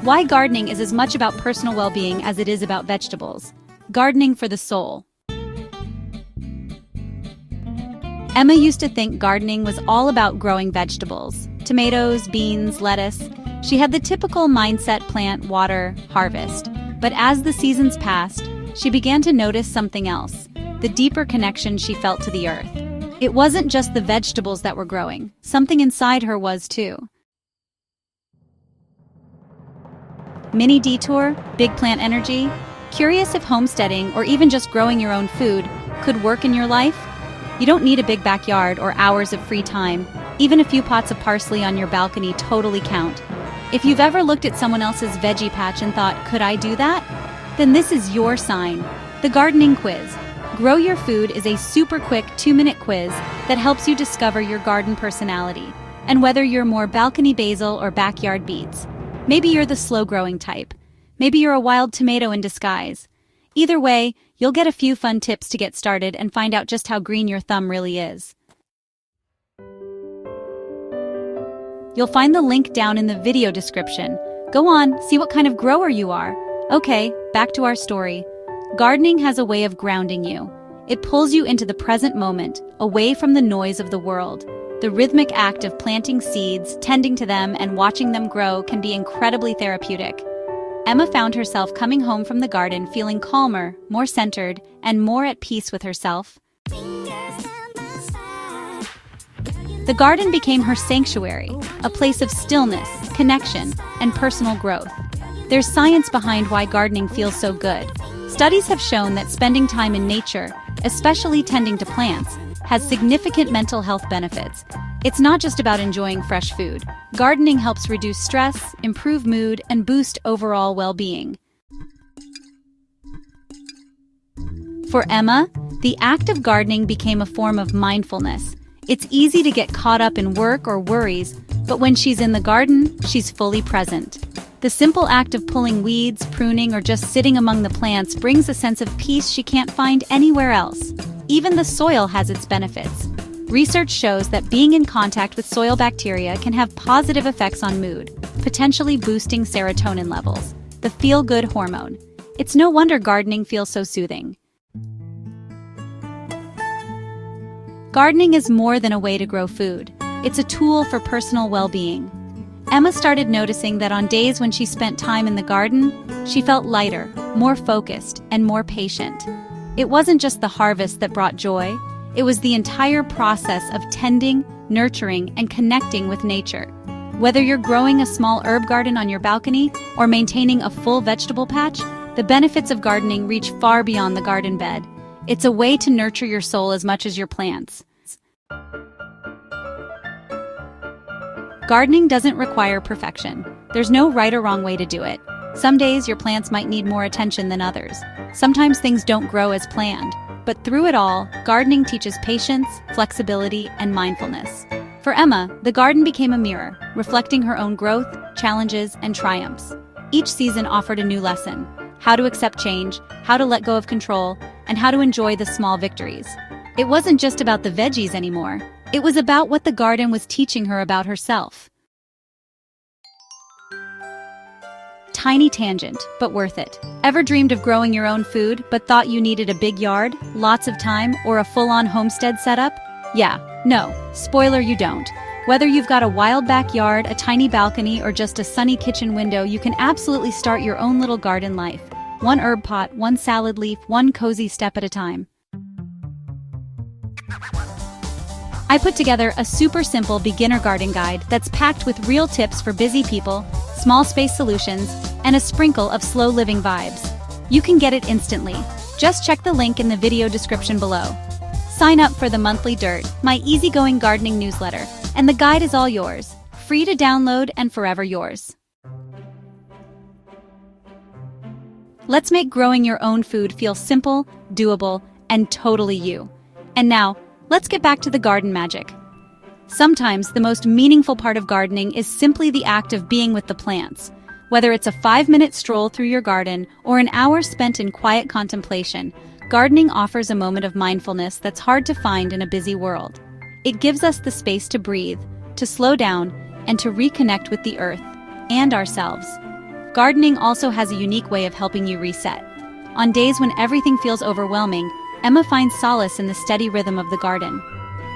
Why gardening is as much about personal well-being as it is about vegetables. Gardening for the soul. Emma used to think gardening was all about growing vegetables. Tomatoes, beans, lettuce. She had the typical mindset: plant, water, harvest. But as the seasons passed, she began to notice something else, the deeper connection she felt to the earth. It wasn't just the vegetables that were growing. Something inside her was too. Mini detour, big plant energy. Curious if homesteading or even just growing your own food could work in your life? You don't need a big backyard or hours of free time. Even a few pots of parsley on your balcony totally count. If you've ever looked at someone else's veggie patch and thought, could I do that? Then this is your sign. The Gardening Quiz. Grow Your Food is a super quick 2-minute quiz that helps you discover your garden personality. And whether you're more balcony basil or backyard beets. Maybe you're the slow-growing type. Maybe you're a wild tomato in disguise. Either way, you'll get a few fun tips to get started and find out just how green your thumb really is. You'll find the link down in the video description. Go on, see what kind of grower you are. Okay, back to our story. Gardening has a way of grounding you. It pulls you into the present moment, away from the noise of the world. The rhythmic act of planting seeds, tending to them, and watching them grow can be incredibly therapeutic. Emma found herself coming home from the garden feeling calmer, more centered, and more at peace with herself. The garden became her sanctuary, a place of stillness, connection, and personal growth. There's science behind why gardening feels so good. Studies have shown that spending time in nature, especially tending to plants, has significant mental health benefits. It's not just about enjoying fresh food. Gardening helps reduce stress, improve mood, and boost overall well-being. For Emma, the act of gardening became a form of mindfulness. It's easy to get caught up in work or worries, but when she's in the garden, she's fully present. The simple act of pulling weeds, pruning, or just sitting among the plants brings a sense of peace she can't find anywhere else. Even the soil has its benefits. Research shows that being in contact with soil bacteria can have positive effects on mood, potentially boosting serotonin levels, the feel-good hormone. It's no wonder gardening feels so soothing. Gardening is more than a way to grow food. It's a tool for personal well-being. Emma started noticing that on days when she spent time in the garden, she felt lighter, more focused, and more patient. It wasn't just the harvest that brought joy, it was the entire process of tending, nurturing, and connecting with nature. Whether you're growing a small herb garden on your balcony or maintaining a full vegetable patch, the benefits of gardening reach far beyond the garden bed. It's a way to nurture your soul as much as your plants. Gardening doesn't require perfection. There's no right or wrong way to do it. Some days your plants might need more attention than others. Sometimes things don't grow as planned. But through it all, gardening teaches patience, flexibility, and mindfulness. For Emma, the garden became a mirror, reflecting her own growth, challenges, and triumphs. Each season offered a new lesson: how to accept change, how to let go of control, and how to enjoy the small victories. It wasn't just about the veggies anymore. It was about what the garden was teaching her about herself. Tiny tangent, but worth it. Ever dreamed of growing your own food, but thought you needed a big yard, lots of time, or a full-on homestead setup? Yeah, no, spoiler, you don't. Whether you've got a wild backyard, a tiny balcony, or just a sunny kitchen window, you can absolutely start your own little garden life. One herb pot, one salad leaf, one cozy step at a time. I put together a super simple beginner garden guide that's packed with real tips for busy people, small space solutions, and a sprinkle of slow living vibes. You can get it instantly. Just check the link in the video description below. Sign up for the monthly Dirt, my easygoing gardening newsletter, and the guide is all yours, free to download and forever yours. Let's make growing your own food feel simple, doable, and totally you. And now, let's get back to the garden magic. Sometimes the most meaningful part of gardening is simply the act of being with the plants. Whether it's a 5-minute stroll through your garden or an hour spent in quiet contemplation, gardening offers a moment of mindfulness that's hard to find in a busy world. It gives us the space to breathe, to slow down, and to reconnect with the earth and ourselves. Gardening also has a unique way of helping you reset. On days when everything feels overwhelming, Emma finds solace in the steady rhythm of the garden.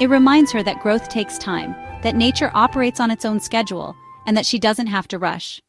It reminds her that growth takes time, that nature operates on its own schedule, and that she doesn't have to rush.